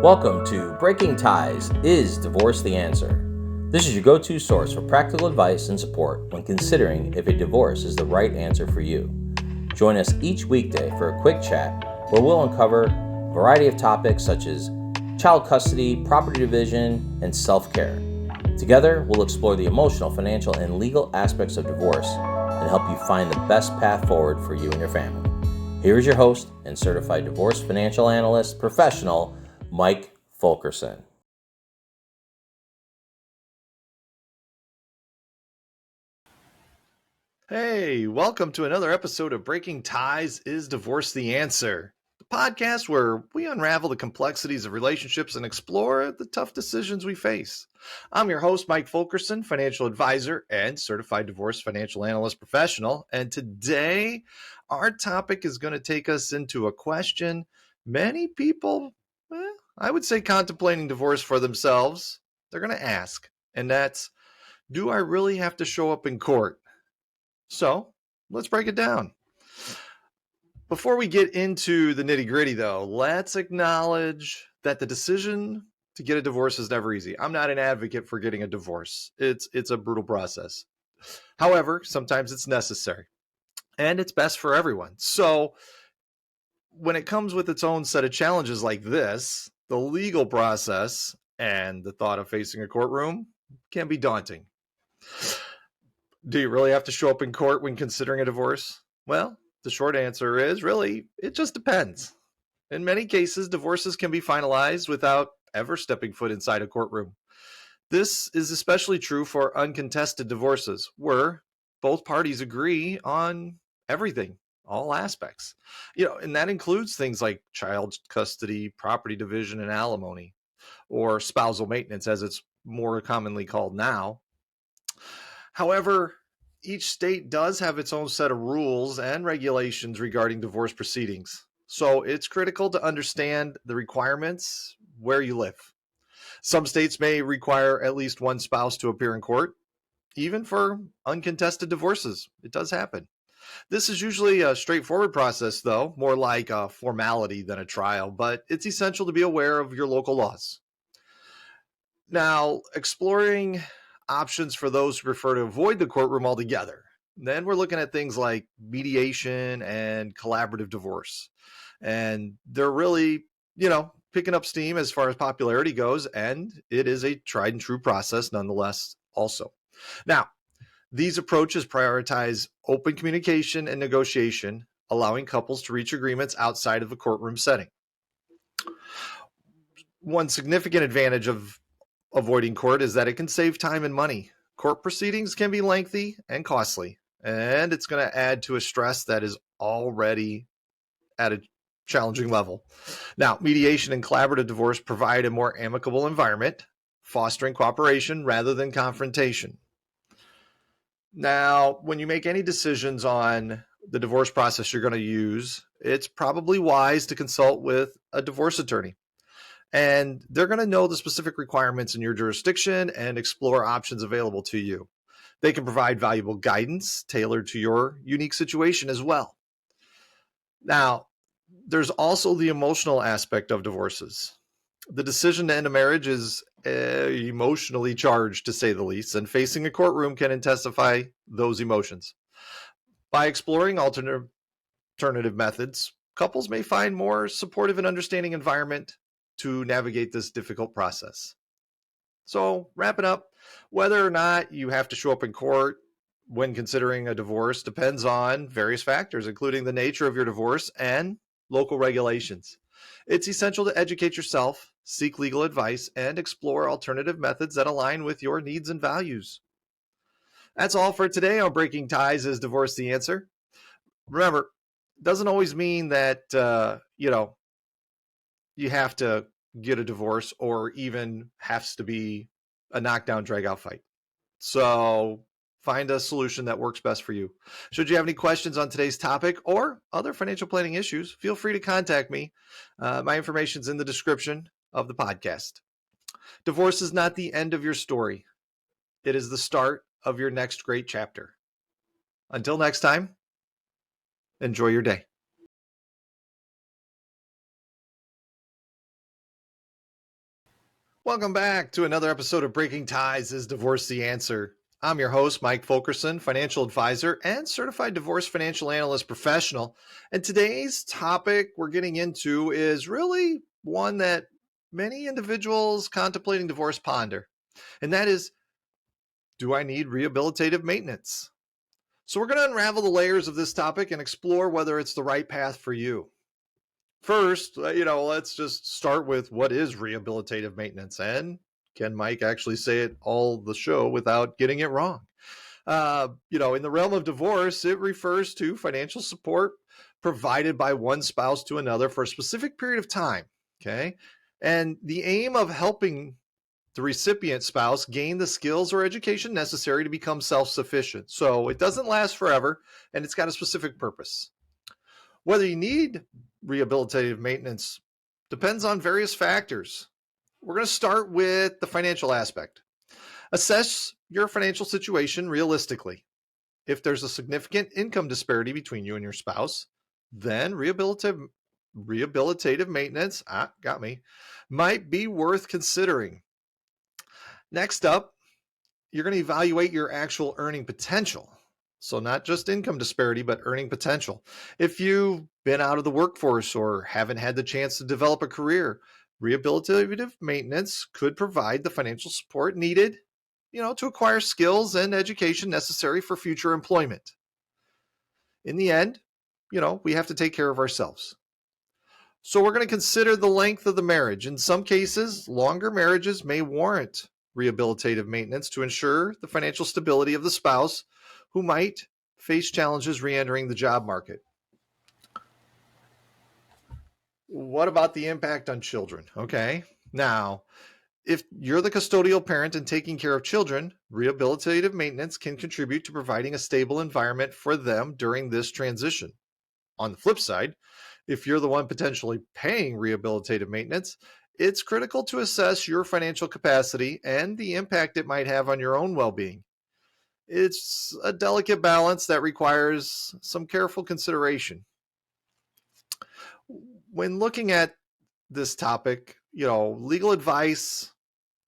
Welcome to Breaking Ties, Is Divorce the Answer? This is your go-to source for practical advice and support when considering if a divorce is the right answer for you. Join us each weekday for a quick chat where we'll uncover a variety of topics such as child custody, property division, and self-care. Together, we'll explore the emotional, financial, and legal aspects of divorce and help you find the best path forward for you and your family. Here is your host and Certified Divorce Financial Analyst professional, Mike Fulkerson. Hey, welcome to another episode of Breaking Ties, Is Divorce the Answer? The podcast where we unravel the complexities of relationships and explore the tough decisions we face. I'm your host, Mike Fulkerson, financial advisor and certified divorce financial analyst professional. And today, our topic is going to take us into a question many people, I would say, contemplating divorce for themselves, they're going to ask. And that's, do I really have to show up in court? So let's break it down. Before we get into the nitty gritty, though, let's acknowledge that the decision to get a divorce is never easy. I'm not an advocate for getting a divorce. It's a brutal process. However, sometimes it's necessary and it's best for everyone. So when it comes with its own set of challenges like this, the legal process and the thought of facing a courtroom can be daunting. Do you really have to show up in court when considering a divorce? Well, the short answer is really, it just depends. In many cases, divorces can be finalized without ever stepping foot inside a courtroom. This is especially true for uncontested divorces, where both parties agree on everything, all aspects. And that includes things like child custody, property division, and alimony, or spousal maintenance, as it's more commonly called now. However, each state does have its own set of rules and regulations regarding divorce proceedings. So it's critical to understand the requirements where you live. Some states may require at least one spouse to appear in court, even for uncontested divorces. It does happen. This is usually a straightforward process, though, more like a formality than a trial, but it's essential to be aware of your local laws. Now, exploring options for those who prefer to avoid the courtroom altogether. Then we're looking at things like mediation and collaborative divorce. And they're really, picking up steam as far as popularity goes. And it is a tried and true process nonetheless also. Now, these approaches prioritize open communication and negotiation, allowing couples to reach agreements outside of a courtroom setting. One significant advantage of avoiding court is that it can save time and money. Court proceedings can be lengthy and costly, and it's going to add to a stress that is already at a challenging level. Now, mediation and collaborative divorce provide a more amicable environment, fostering cooperation rather than confrontation. Now, when you make any decisions on the divorce process you're going to use, it's probably wise to consult with a divorce attorney. And they're going to know the specific requirements in your jurisdiction and explore options available to you. They can provide valuable guidance tailored to your unique situation as well. Now, there's also the emotional aspect of divorces. The decision to end a marriage is emotionally charged, to say the least, and facing a courtroom can intensify those emotions. By exploring alternative methods, couples may find more supportive and understanding environment to navigate this difficult process. So, wrapping up, whether or not you have to show up in court when considering a divorce depends on various factors, including the nature of your divorce and local regulations. It's essential to educate yourself, seek legal advice, and explore alternative methods that align with your needs and values. That's all for today on Breaking Ties, Is Divorce the Answer? Remember, it doesn't always mean that, you have to get a divorce or even has to be a knockdown, drag out fight. So find a solution that works best for you. Should you have any questions on today's topic or other financial planning issues, feel free to contact me. My information's in the description of the podcast. Divorce is not the end of your story. It is the start of your next great chapter. Until next time, enjoy your day. Welcome back to another episode of Breaking Ties Is Divorce the Answer? I'm your host, Mike Fulkerson, financial advisor and certified divorce financial analyst professional. And today's topic we're getting into is really one that many individuals contemplating divorce ponder. And that is, do I need rehabilitative maintenance? So we're going to unravel the layers of this topic and explore whether it's the right path for you. First, let's just start with what is rehabilitative maintenance, and can Mike actually say it all the show without getting it wrong? In the realm of divorce, it refers to financial support provided by one spouse to another for a specific period of time. Okay. And the aim of helping the recipient spouse gain the skills or education necessary to become self-sufficient. So it doesn't last forever, and it's got a specific purpose. Whether you need rehabilitative maintenance depends on various factors. We're going to start with the financial aspect. Assess your financial situation realistically. If there's a significant income disparity between you and your spouse, then rehabilitative maintenance, might be worth considering. Next up, you're going to evaluate your actual earning potential. So not just income disparity, but earning potential. If you've been out of the workforce or haven't had the chance to develop a career, rehabilitative maintenance could provide the financial support needed, to acquire skills and education necessary for future employment. In the end, we have to take care of ourselves. So we're going to consider the length of the marriage. In some cases, longer marriages may warrant rehabilitative maintenance to ensure the financial stability of the spouse who might face challenges re-entering the job market. What about the impact on children? Okay. Now, if you're the custodial parent and taking care of children, rehabilitative maintenance can contribute to providing a stable environment for them during this transition. On the flip side, if you're the one potentially paying rehabilitative maintenance, it's critical to assess your financial capacity and the impact it might have on your own well-being. It's a delicate balance that requires some careful consideration. When looking at this topic, legal advice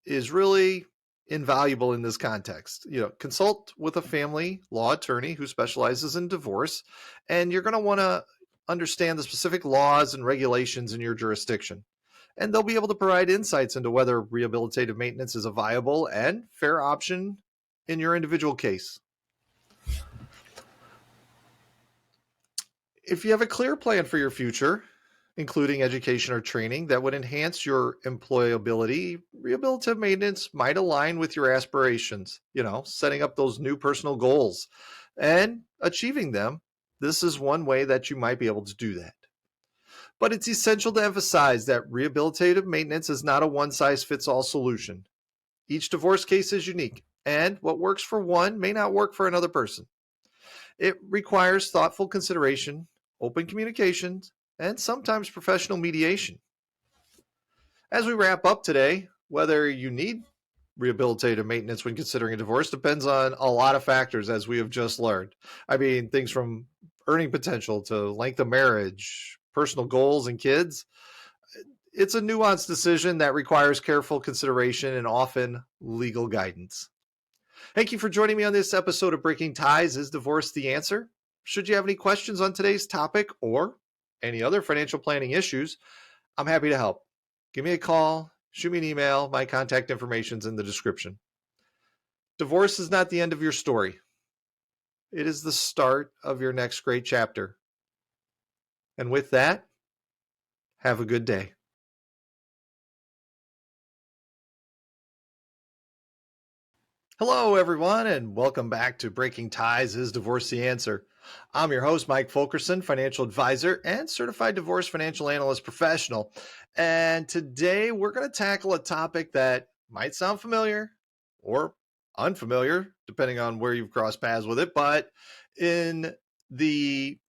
is really invaluable in this context. Consult with a family law attorney who specializes in divorce, and you're going to want to understand the specific laws and regulations in your jurisdiction. And they'll be able to provide insights into whether rehabilitative maintenance is a viable and fair option in your individual case. If you have a clear plan for your future, including education or training that would enhance your employability, rehabilitative maintenance might align with your aspirations, setting up those new personal goals and achieving them. This is one way that you might be able to do that. But it's essential to emphasize that rehabilitative maintenance is not a one-size-fits-all solution. Each divorce case is unique, and what works for one may not work for another person. It requires thoughtful consideration, open communication, and sometimes professional mediation. As we wrap up today, whether you need rehabilitative maintenance when considering a divorce depends on a lot of factors, as we have just learned. Things from earning potential to length of marriage, personal goals, and kids. It's a nuanced decision that requires careful consideration and often legal guidance. Thank you for joining me on this episode of Breaking Ties. Is Divorce the Answer? Should you have any questions on today's topic or any other financial planning issues, I'm happy to help. Give me a call, shoot me an email. My contact information is in the description. Divorce is not the end of your story. It is the start of your next great chapter. And with that, have a good day. Hello, everyone, and welcome back to Breaking Ties Is Divorce the Answer? I'm your host, Mike Fulkerson, financial advisor and certified divorce financial analyst professional. And today we're going to tackle a topic that might sound familiar or unfamiliar, depending on where you've crossed paths with it. But in the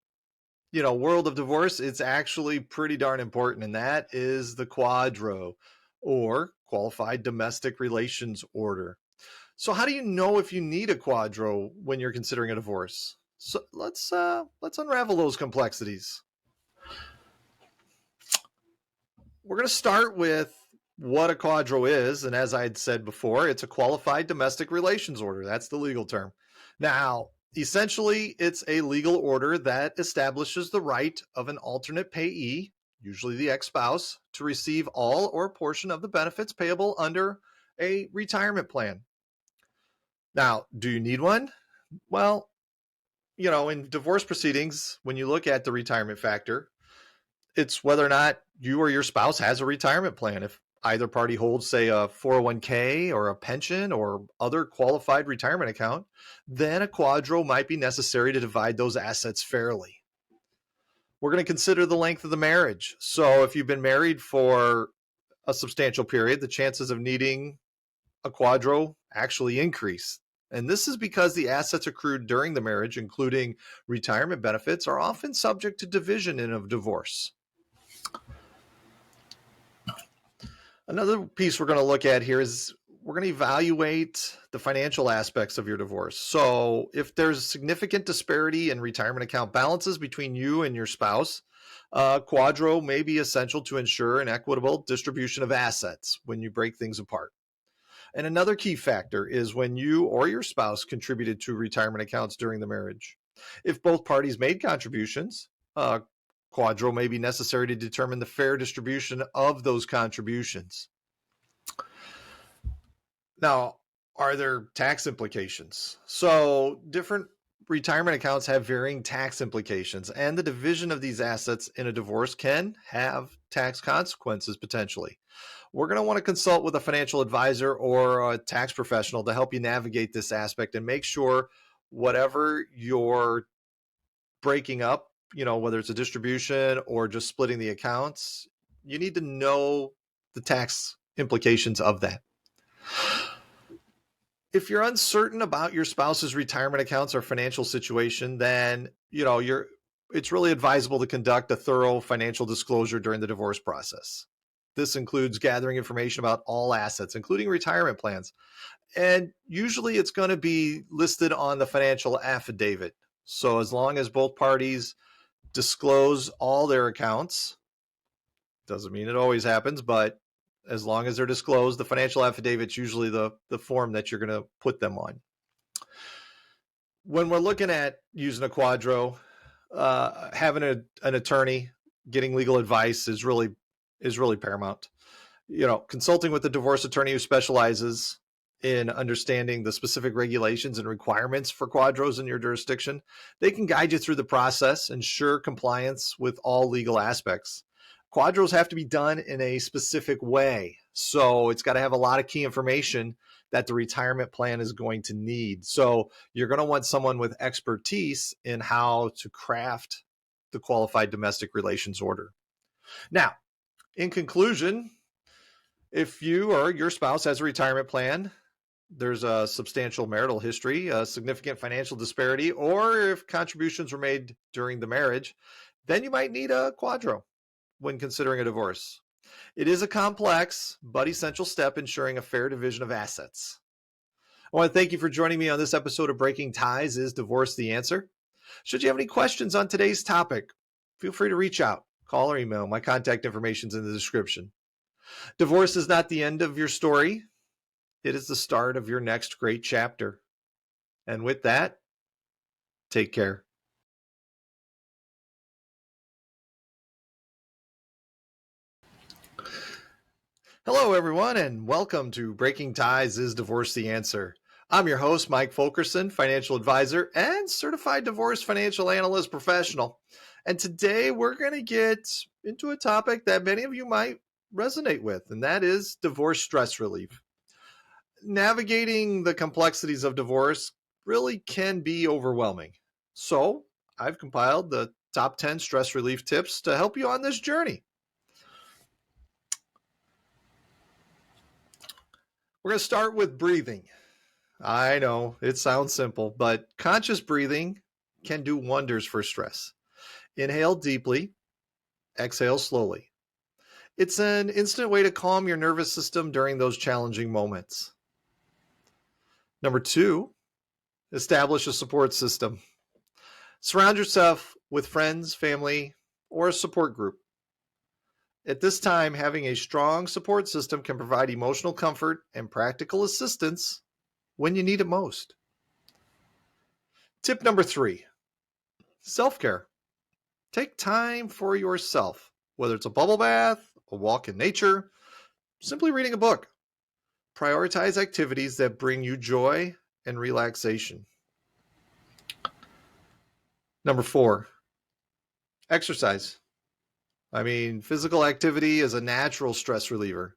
world of divorce, it's actually pretty darn important, and that is the QDRO, or Qualified Domestic Relations Order. So how do you know if you need a QDRO when you're considering a divorce? So let's unravel those complexities. We're going to start with what a QDRO is, and as I had said before, it's a qualified domestic relations order. That's the legal term. Now, essentially, it's a legal order that establishes the right of an alternate payee, usually the ex-spouse, to receive all or a portion of the benefits payable under a retirement plan. Now, do you need one? Well, in divorce proceedings, when you look at the retirement factor, it's whether or not you or your spouse has a retirement plan. If either party holds, say, a 401k or a pension or other qualified retirement account, then a QDRO might be necessary to divide those assets fairly. We're going to consider the length of the marriage. So if you've been married for a substantial period, the chances of needing a QDRO actually increase. And this is because the assets accrued during the marriage, including retirement benefits, are often subject to division in a divorce. Another piece we're going to look at here is we're going to evaluate the financial aspects of your divorce. So if there's significant disparity in retirement account balances between you and your spouse, QDRO may be essential to ensure an equitable distribution of assets when you break things apart. And another key factor is when you or your spouse contributed to retirement accounts during the marriage. If both parties made contributions, QDRO may be necessary to determine the fair distribution of those contributions. Now, are there tax implications? So different retirement accounts have varying tax implications, and the division of these assets in a divorce can have tax consequences potentially. We're going to want to consult with a financial advisor or a tax professional to help you navigate this aspect and make sure whatever you're breaking up, whether it's a distribution or just splitting the accounts, you need to know the tax implications of that. If you're uncertain about your spouse's retirement accounts or financial situation, then, it's really advisable to conduct a thorough financial disclosure during the divorce process. This includes gathering information about all assets, including retirement plans. And usually it's going to be listed on the financial affidavit. So as long as both parties disclose all their accounts, doesn't mean it always happens, but as long as they're disclosed, the financial affidavit's usually the form that you're going to put them on. When we're looking at using a QDRO, having an attorney, getting legal advice is really paramount. Consulting with a divorce attorney who specializes in understanding the specific regulations and requirements for QDROs in your jurisdiction, they can guide you through the process, ensure compliance with all legal aspects. QDROs have to be done in a specific way. So it's got to have a lot of key information that the retirement plan is going to need. So you're going to want someone with expertise in how to craft the qualified domestic relations order. Now, in conclusion, if you or your spouse has a retirement plan, there's a substantial marital history, a significant financial disparity, or if contributions were made during the marriage, then you might need a QDRO when considering a divorce. It is a complex but essential step ensuring a fair division of assets. I want to thank you for joining me on this episode of Breaking Ties Is Divorce the Answer? Should you have any questions on today's topic, feel free to reach out, call or email. My contact information is in the description. Divorce is not the end of your story. It is the start of your next great chapter. And with that, take care. Hello, everyone, and welcome to Breaking Ties Is Divorce the Answer? I'm your host, Mike Fulkerson, financial advisor and certified divorce financial analyst professional. And today we're going to get into a topic that many of you might resonate with, and that is divorce stress relief. Navigating the complexities of divorce really can be overwhelming. So I've compiled the top 10 stress relief tips to help you on this journey. We're going to start with breathing. I know it sounds simple, but conscious breathing can do wonders for stress. Inhale deeply, exhale slowly. It's an instant way to calm your nervous system during those challenging moments. Number 2, establish a support system. Surround yourself with friends, family, or a support group. At this time, having a strong support system can provide emotional comfort and practical assistance when you need it most. Tip number 3, self-care. Take time for yourself, whether it's a bubble bath, a walk in nature, simply reading a book. Prioritize activities that bring you joy and relaxation. Number 4, exercise. Physical activity is a natural stress reliever.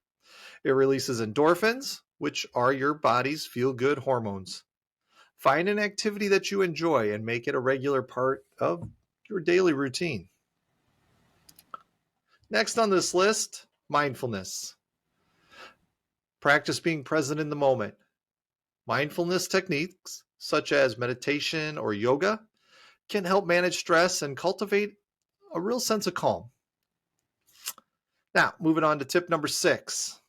It releases endorphins, which are your body's feel-good hormones. Find an activity that you enjoy and make it a regular part of your daily routine. Next on this list, mindfulness. Practice being present in the moment. Mindfulness techniques, such as meditation or yoga, can help manage stress and cultivate a real sense of calm. Now, moving on to tip number 6.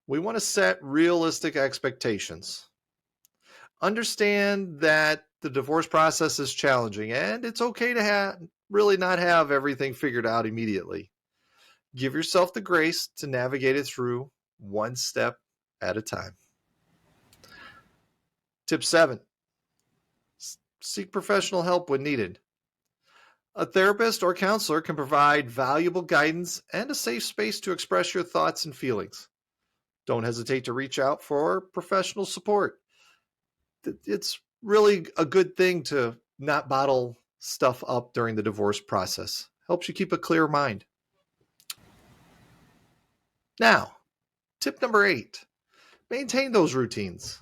We want to set realistic expectations. Understand that the divorce process is challenging and it's okay to really not have everything figured out immediately. Give yourself the grace to navigate it through one step at a time. Tip 7, seek professional help when needed. A therapist or counselor can provide valuable guidance and a safe space to express your thoughts and feelings. Don't hesitate to reach out for professional support. It's really a good thing to not bottle stuff up during the divorce process. Helps you keep a clear mind. Now, tip number 8, maintain those routines.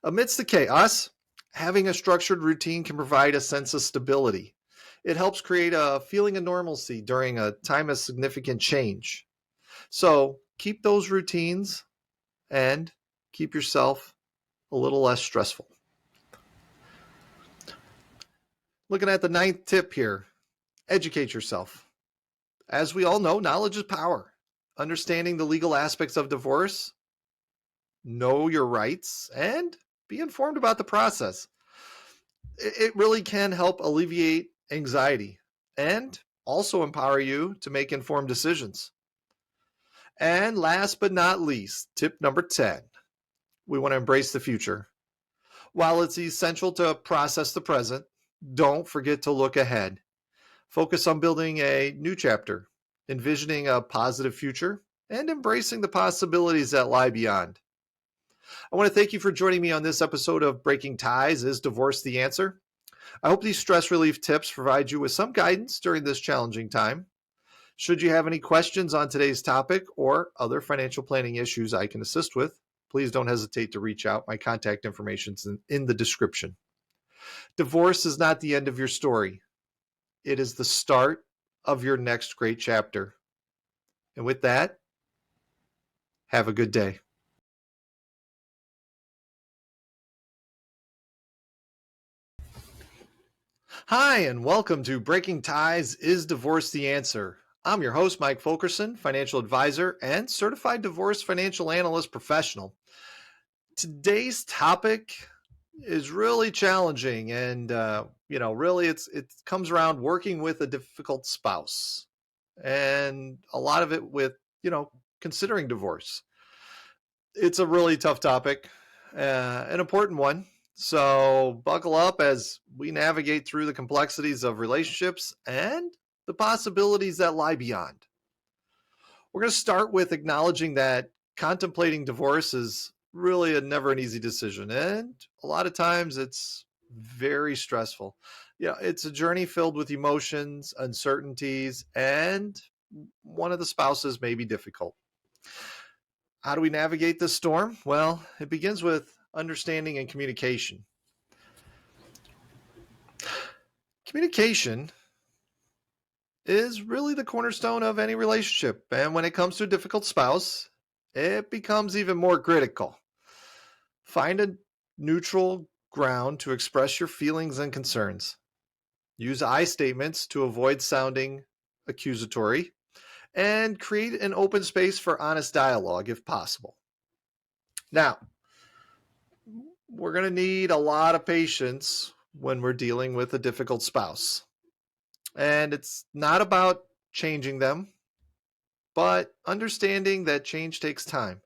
Amidst the chaos, having a structured routine can provide a sense of stability. It helps create a feeling of normalcy during a time of significant change. So keep those routines and keep yourself a little less stressful. Looking at the 9th tip here, educate yourself. As we all know, knowledge is power. Understanding the legal aspects of divorce, know your rights, and be informed about the process. It really can help alleviate anxiety and also empower you to make informed decisions. And last but not least, tip number 10, we want to embrace the future. While it's essential to process the present, don't forget to look ahead. Focus on building a new chapter, envisioning a positive future, and embracing the possibilities that lie beyond. I want to thank you for joining me on this episode of Breaking Ties. Is Divorce the Answer? I hope these stress relief tips provide you with some guidance during this challenging time. Should you have any questions on today's topic or other financial planning issues I can assist with, please don't hesitate to reach out. My contact information is in the description. Divorce is not the end of your story. It is the start of your next great chapter. And with that, have a good day. Hi, and welcome to Breaking Ties. Is Divorce the Answer? I'm your host, Mike Fulkerson, financial advisor and certified divorce financial analyst professional. Today's topic is really challenging, and really it comes around working with a difficult spouse, and a lot of it with considering divorce. It's a really tough topic, an important one. So buckle up as we navigate through the complexities of relationships and the possibilities that lie beyond. We're going to start with acknowledging that contemplating divorce is really never an easy decision. And a lot of times it's very stressful. It's a journey filled with emotions, uncertainties, and one of the spouses may be difficult. How do we navigate this storm? Well, it begins with understanding and communication. Communication is really the cornerstone of any relationship. And when it comes to a difficult spouse, it becomes even more critical. Find a neutral ground to express your feelings and concerns. Use I statements to avoid sounding accusatory, and create an open space for honest dialogue if possible. Now, we're going to need a lot of patience when we're dealing with a difficult spouse. And it's not about changing them. but understanding that change takes time.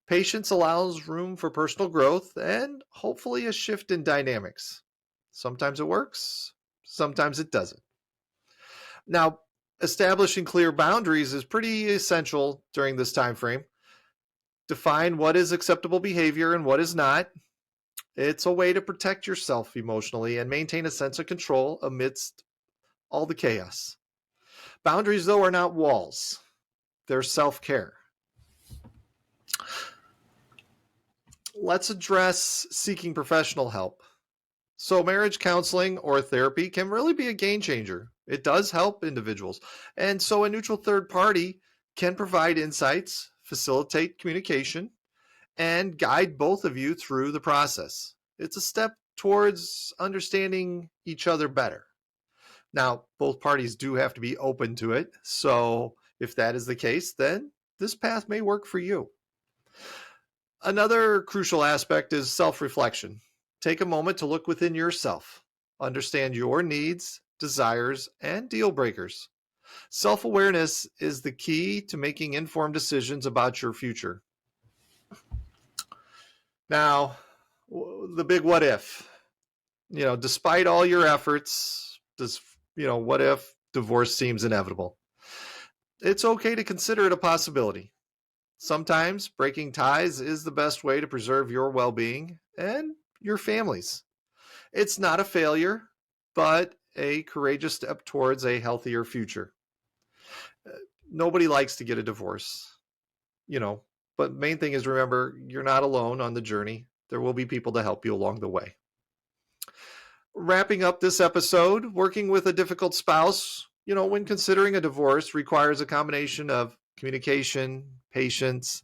Patience allows room for personal growth and hopefully a shift in dynamics. Sometimes it works, sometimes it doesn't. Now, establishing clear boundaries is pretty essential during this time frame. Define what is acceptable behavior and what is not. It's a way to protect yourself emotionally and maintain a sense of control amidst all the chaos. Boundaries, though, are not walls, they're self care. Let's address seeking professional help. So, marriage counseling or therapy can really be a game changer. It does help individuals. And so, a neutral third party can provide insights, facilitate communication, and guide both of you through the process. It's a step towards understanding each other better. Now, both parties do have to be open to it. So, if that is the case, then this path may work for you. Another crucial aspect is self reflection. Take a moment to look within yourself, understand your needs, desires, and deal breakers. Self awareness is the key to making informed decisions about your future. Now, the big what if. Despite all your efforts, what if divorce seems inevitable? It's okay to consider it a possibility. Sometimes breaking ties is the best way to preserve your well being and your family's. It's not a failure, but a courageous step towards a healthier future. Nobody likes to get a divorce, but the main thing is remember, you're not alone on the journey. There will be people to help you along the way. Wrapping up this episode, working with a difficult spouse, when considering a divorce requires a combination of communication, patience,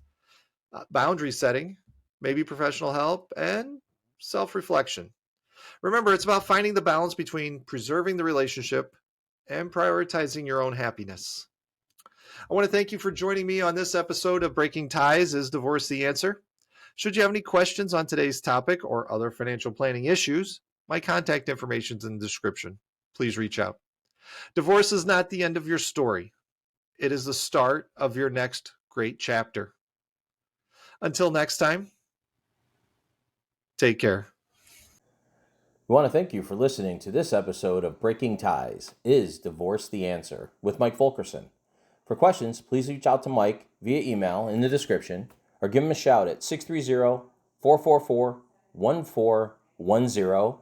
boundary setting, maybe professional help, and self-reflection. Remember, it's about finding the balance between preserving the relationship and prioritizing your own happiness. I want to thank you for joining me on this episode of Breaking Ties Is Divorce the Answer? Should you have any questions on today's topic or other financial planning issues, my contact information is in the description. Please reach out. Divorce is not the end of your story. It is the start of your next great chapter. Until next time, take care. We want to thank you for listening to this episode of Breaking Ties Is Divorce the Answer with Mike Fulkerson. For questions, please reach out to Mike via email in the description or give him a shout at 630-444-1410.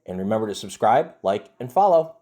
And remember to subscribe, like, and follow.